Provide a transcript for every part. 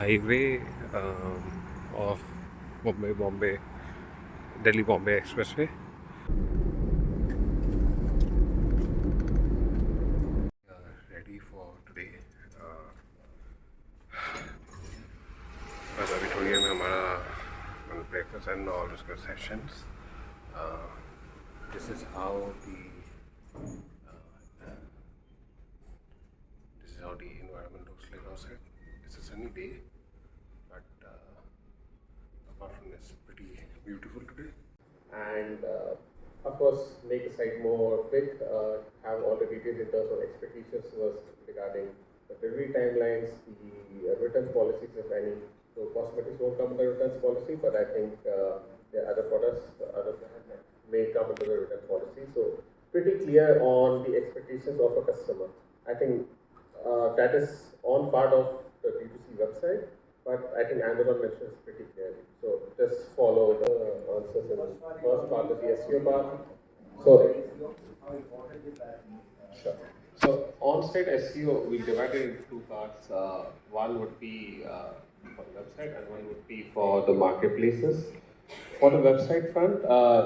highway of Bombay, Delhi-Mumbai Expressway. Ready for today. बस अभी थोड़ी देर में हमारा ब्रेकफास्ट एंड ऑल उसका sessions. This is how the environment looks like outside. It's a sunny day, but apart from this, pretty beautiful today. And of course, make the site more quick, have all the details in terms of expectations was regarding the delivery timelines, the return policies, if any. So cosmetics won't come under returns policy, but I think the other products, other may come under the return policy. So pretty clear on the expectations of a customer. I think that is on part of the B2C website, but I think Amazon mentions pretty clearly. So just follow the answers in the first part of the SEO part. So, sure. So on-site SEO, we divided into two parts. One would be for the website and one would be for the marketplaces. For the website front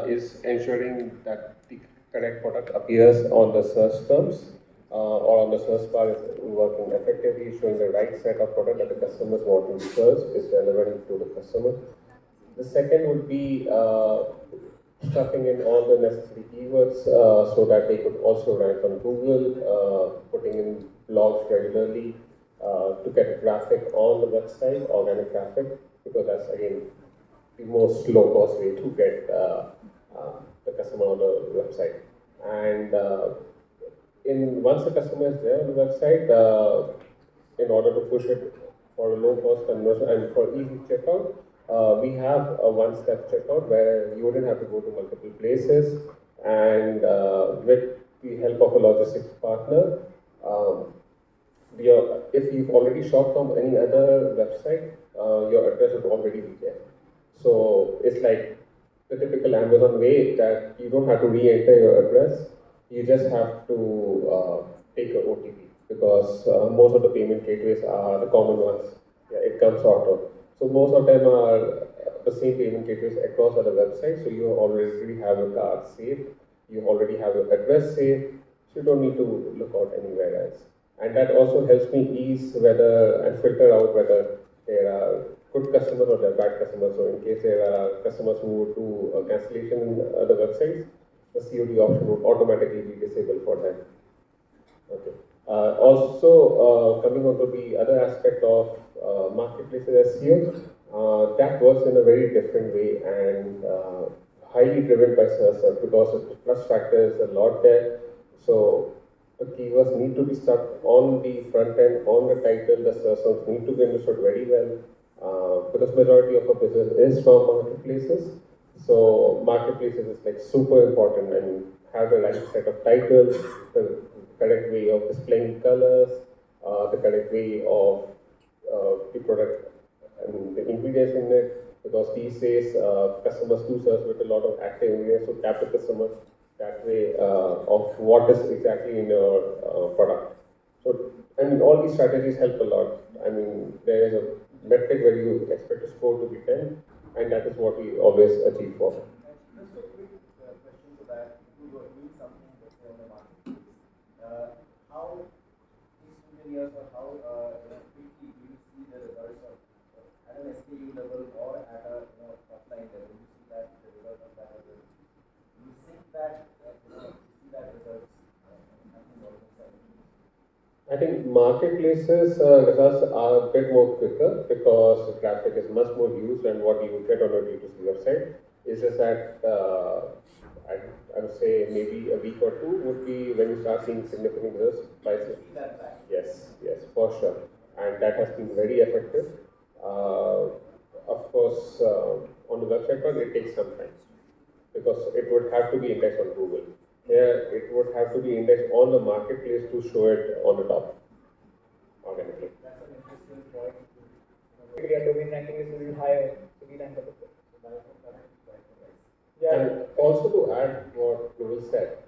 is ensuring that the correct product appears on the search terms or on the search bar is working effectively, showing the right set of product that the customers want to search is relevant to the customer. The second would be stuffing in all the necessary keywords so that they could also rank on Google, putting in blogs regularly to get traffic on the website, organic traffic, because that's again the most low cost way to get the customer on the website. And once the customer is there on the website, in order to push it for a low cost conversion and for easy checkout, we have a one-step checkout where you wouldn't have to go to multiple places, and with the help of a logistics partner, if you've already shopped from any other website, your address would already be there. So it's like the typical Amazon way that you don't have to re-enter your address. You just have to take an OTP because most of the payment gateways are the common ones. Yeah, it comes auto. So most of them are the same payment gateways across other websites. So you already have your card saved. You already have your address saved. So you don't need to look out anywhere else. And that also helps me ease whether and filter out whether there are good customers or there are bad customers. So in case there are customers who would do a cancellation in other websites, the COD option would automatically be disabled for them. Okay. Also, coming on to the other aspect of marketplaces SEO, that works in a very different way and highly driven by search because the trust factor is a lot there. So the keywords need to be stuck on the front end, on the title, the search terms need to be understood very well because majority of our business is from marketplaces. So marketplaces is like super important. I mean, have the right set of titles, the correct way of displaying colors, the correct way of the product and the ingredients in it. Because these days customers do search with a lot of active ingredients, so tap the customer that way of what is exactly in your product. So, I mean, all these strategies help a lot. I mean, there is a metric where you expect a score to be 10, and that is what we always achieve for. Just a quick question to that. If you were doing something let's say on the marketplace, how instantaneous or how quickly do you see the results of at an SKU level or at a top line level? You see that the result of that level. You think that you see that results happening almost I think marketplaces results are a bit more quicker because the traffic is much more used than what you would get on a D2C website. It's just that I would say maybe a week or two would be when you start seeing significant results. Yes, yes, for sure. And that has been very effective. Of course, on the website part, it takes some time because it would have to be indexed on Google. Here, it would have to be indexed on the marketplace to show it on the top organically. That's an interesting point. Your domain ranking is a little higher, so we rank up. Yeah. And also to add what Guru said,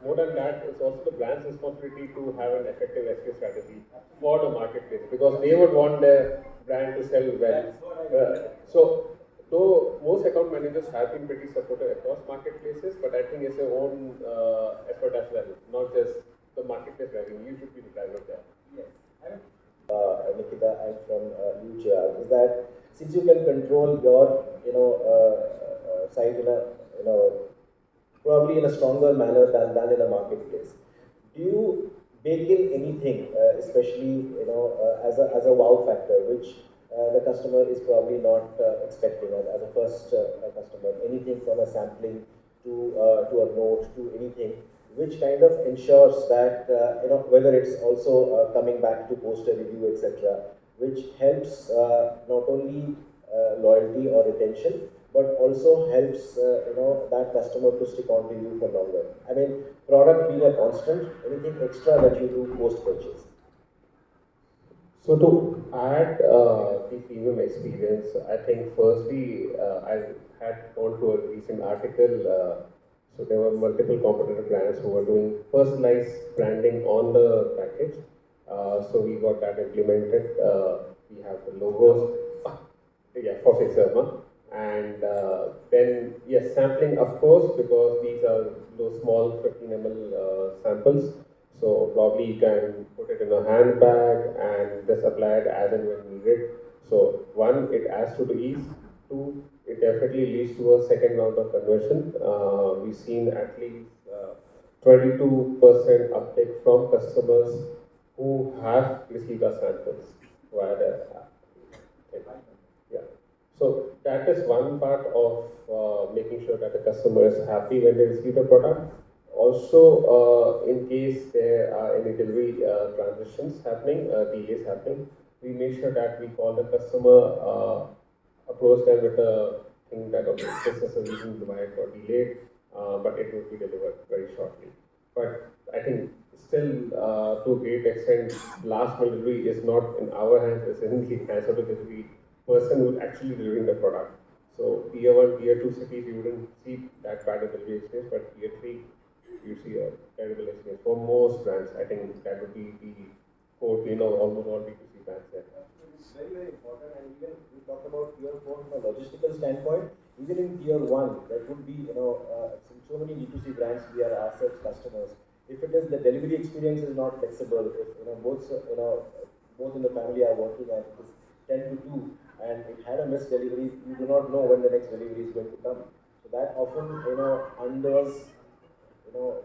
more than that, it's also the brand's responsibility to have an effective SEO strategy for the marketplace because they would want their brand to sell well. That's what I mean. So, though most account managers have been pretty supportive across marketplaces, but I think it's your own effort as well, not just the marketplace driving. You should be the driver there. Yes. Nikita, and from UGR, is that since you can control your, site in a, probably in a stronger manner than in a marketplace, do you bake in anything, especially, as a wow factor, which the customer is probably not expecting as a first customer, anything from a sampling to a note to anything, which kind of ensures that, whether it's also coming back to post a review, etc., which helps not only loyalty or retention, but also helps, that customer to stick on to you for longer. I mean, product being a constant, anything extra that you do post purchase. So to add the premium experience, I think firstly I had gone through a recent article. So there were multiple competitor brands who were doing personalized branding on the package. So we got that implemented. We have the logos, yeah, for Fixerma. And then yes, sampling of course, because these are those small 15 ml samples. So probably you can put it in a handbag and just apply it as and when needed. So one, it adds to the ease. Two, it definitely leads to a second round of conversion. We've seen at least 22% uptake from customers who have received our samples via the app. Yeah. So that is one part of making sure that the customer is happy when they receive the product. Also, in case there are any delivery transitions happening, delays happening, we make sure that we call the customer, approach them with a thing that okay, this is a reason why it got delayed, but it will be delivered very shortly. But I think still, to a great extent, last mile delivery is not in our hands; it's in the hands of the delivery person who is actually delivering the product. So tier 1, tier 2 cities, you wouldn't see that bad a delivery experience, but tier 3, you see a terrible experience. For most brands, I think that would be the core, almost all B2C brands there. It's very, very important, and even we talked about tier 4 from a logistical standpoint. Even in tier 1, there would be, so many B2C brands, we are ourselves customers. If it is the delivery experience is not flexible, if both in the family are working and it is 10 to 2, and it had a missed delivery, you do not know when the next delivery is going to come. So that often, undoes,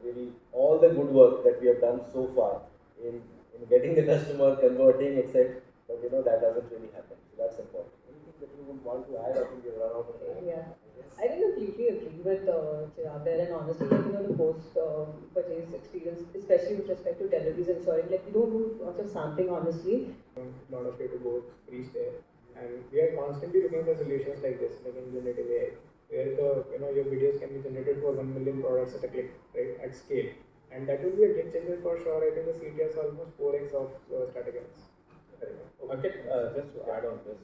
really all the good work that we have done so far in getting the customer, converting, etc. But that doesn't really happen. So that's important. Anything that you would want to add? I think we've run out of time. Yeah. I think I completely agree with Chirag there, and honestly, the post-purchase experience, especially with respect to deliveries, ensuring we don't do lots of sampling, honestly. A lot of way to go reach there, and we are constantly looking for solutions like this, like in generative AI, where your videos can be generated for 1 million products at a click, right, at scale, and that will be a game changer for sure. I think the CTR is almost 4x of static ads. Okay, just to add on this,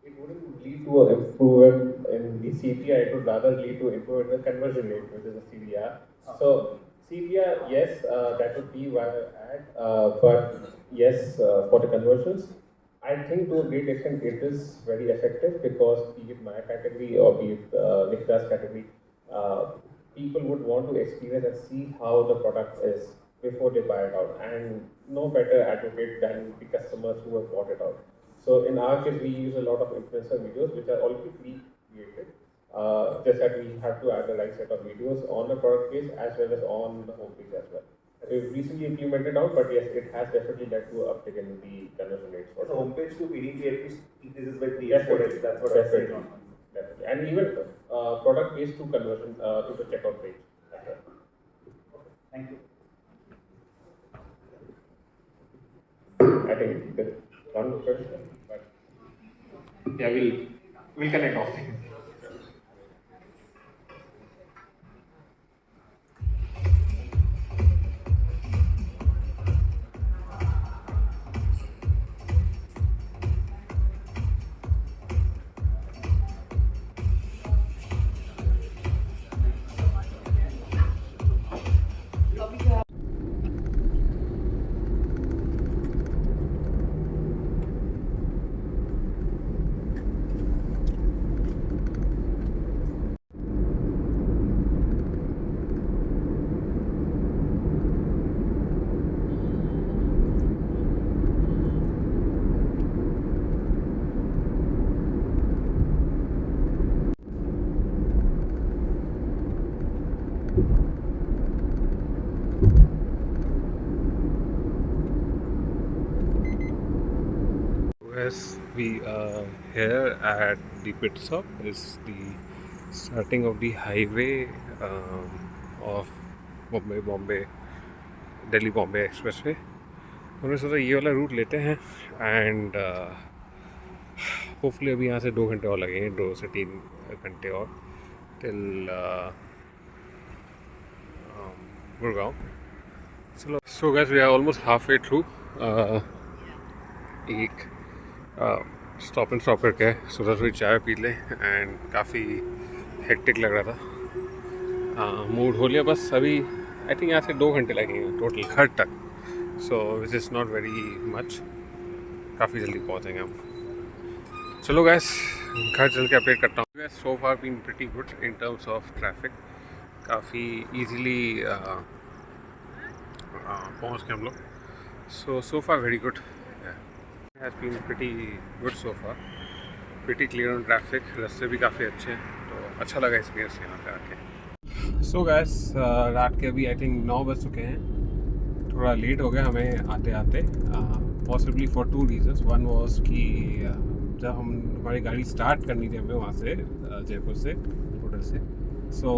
it wouldn't lead to an improvement in the CTR, it would rather lead to improvement in the conversion rate, which is the CDR. So CDR, yes, that would be via ad, but yes, for the conversions, I think to a great extent it is very effective because be it my category or be it Nikita's category, people would want to experience and see how the product is before they buy it out, and no better advocate than the customers who have bought it out. So in our case, we use a lot of influencer videos which are already pre-created. Just that we have to add the right set of videos on the product page as well as on the homepage as well. We've recently implemented out, but yes, it has definitely led to an uptick in the conversion rates. So homepage to PDG at least increases by 3 Definitely. 4x. That's what I'm saying. Definitely. And even product page to conversion to the checkout page as well. Okay. Thank you. I think the one more question, but yeah, we'll connect offline. guys, we are here at the pit stop. It's the starting of the highway of Bombay Delhi-Mumbai Expressway. हमने सोचा ये वाला root लेते हैं and hopefully अभी यहाँ से 2 घंटे और लगेंगे, 2 से 3 घंटे और टिल गुड़गांव. चलो, so guys we are almost half way through. एक स्टॉप एंड स्टॉप करके सोचा थोड़ी चाय पी लें एंड काफ़ी हेक्टिक लग रहा था. मूड हो लिया बस. अभी आई थिंक यहाँ से 2 घंटे लगेंगे टोटल घर तक. So which is not very much. काफ़ी जल्दी पहुँचेंगे हम. चलो गैस, घर चल के अपडेट करता हूँ. So far been pretty good in terms of traffic. काफ़ी ईजीली पहुँच गए हम लोग. So far very good. Has been pretty good so far. Pretty clear on traffic. रास्ते भी काफ़ी अच्छे हैं, तो अच्छा लगा एक्सपीरियंस यहाँ पे आके. सो गैस, रात के अभी आई थिंक 9 बज चुके हैं. थोड़ा लेट हो गया हमें आते आते, possibly for 2 reasons. One was कि जब हमारी गाड़ी स्टार्ट करनी थी हमें वहाँ से जयपुर से होटल से, सो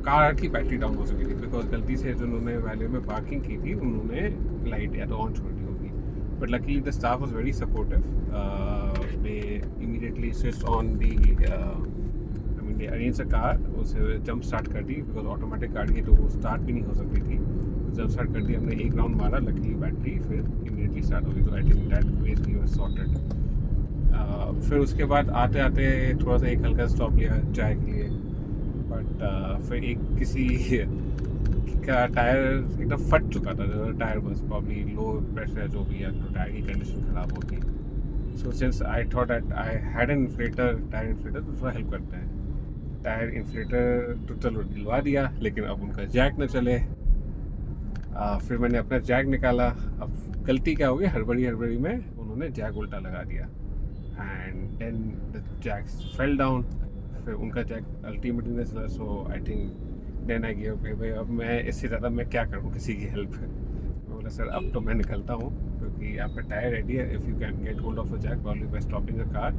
कार की बैटरी डाउन हो चुकी थी बिकॉज गलती से जो उन्होंने वैल्यू में पार्किंग की थी उन्होंने लाइट या तो ऑन छोड़ दी होगी. But luckily the staff was very supportive. They immediately switch on the I mean they arrange a car. उसे जंप स्टार्ट कर दी बिकॉज ऑटोमेटिक गाड़ी की तो वो स्टार्ट भी नहीं हो सकती थी. जब स्टार्ट कर दी हमने, एक राउंड मारा, लकीली बैटरी फिर इमीडिएटली स्टार्ट हो गई. तो आई think that basically was sorted. फिर उसके बाद आते आते थोड़ा सा एक हल्का स्टॉप लिया चाय के लिए. बट फिर एक किसी का टायर एकदम फट चुका था. टायर बस प्रॉब्ली लो प्रेशर जो भी है, तो टायर की कंडीशन ख़राब हो गई. So since I thought that I had an inflator, tyre inflator, तो थोड़ा हेल्प करते हैं. टायर इन्फ्लेटर तो चलो दिलवा दिया, लेकिन अब उनका जैक न चले. फिर मैंने अपना जैक निकाला. अब गलती क्या हो गई, हड़बड़ी में उन्होंने जैक उल्टा लगा दिया and then the jack fell down. फिर उनका जैक अल्टीमेटली नहीं चला. So I think then I give up. भाई अब मैं इससे ज़्यादा मैं क्या करूँ किसी की हेल्प. मैं बोला सर अब तो मैं निकलता हूँ क्योंकि आपका टायर रेडी है. If you can get hold of a jack probably by stopping a car,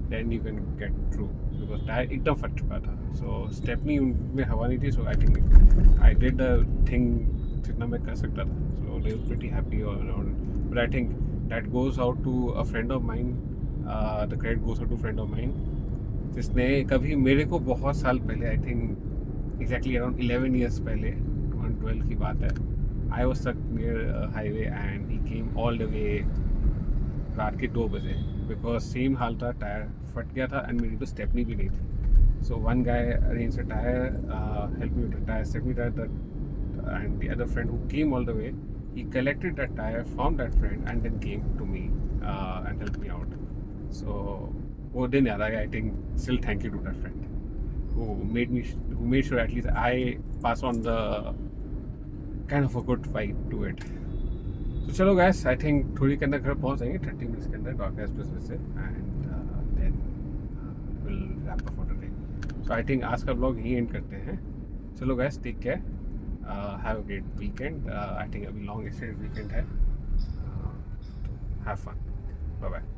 then you can get through because tyre एकदम फट चुका था. सो स्टेपनी में हवा नहीं थी. So I think I did the thing जितना मैं कर सकता था. So they were pretty happy all around. But I think that goes out to a friend of mine. The credit goes out to friend of mine जिसने कभी मेरे को बहुत साल पहले, I think exactly around 11 years पहले, 2012 की बात है, I was stuck near highway and he came all the way रात के 2 बजे बिकॉज सेम हाल था. टायर फट गया था एंड मेरी तो स्टेपनी भी नहीं थी. So one guy arrange a tyre, help me with the tyre, set me tyre, and the other friend who came all the way, he collected that tire from that friend and then came to me and helped me out. So वो दिन याद आ गया. I think still thank you to that friend who made sure at least I pass on the kind of a good vibe to it. So चलो guys, I think थोड़ी के अंदर घर पहुंच जाएंगे 30 मिनट्स के अंदर डॉक एक्सप्रेसवे से and then we'll wrap up for today. So I think आज का ब्लॉग यहीं एंड करते हैं. चलो guys, take care. Have a great weekend. I think a long extended weekend है. Have fun. Bye bye.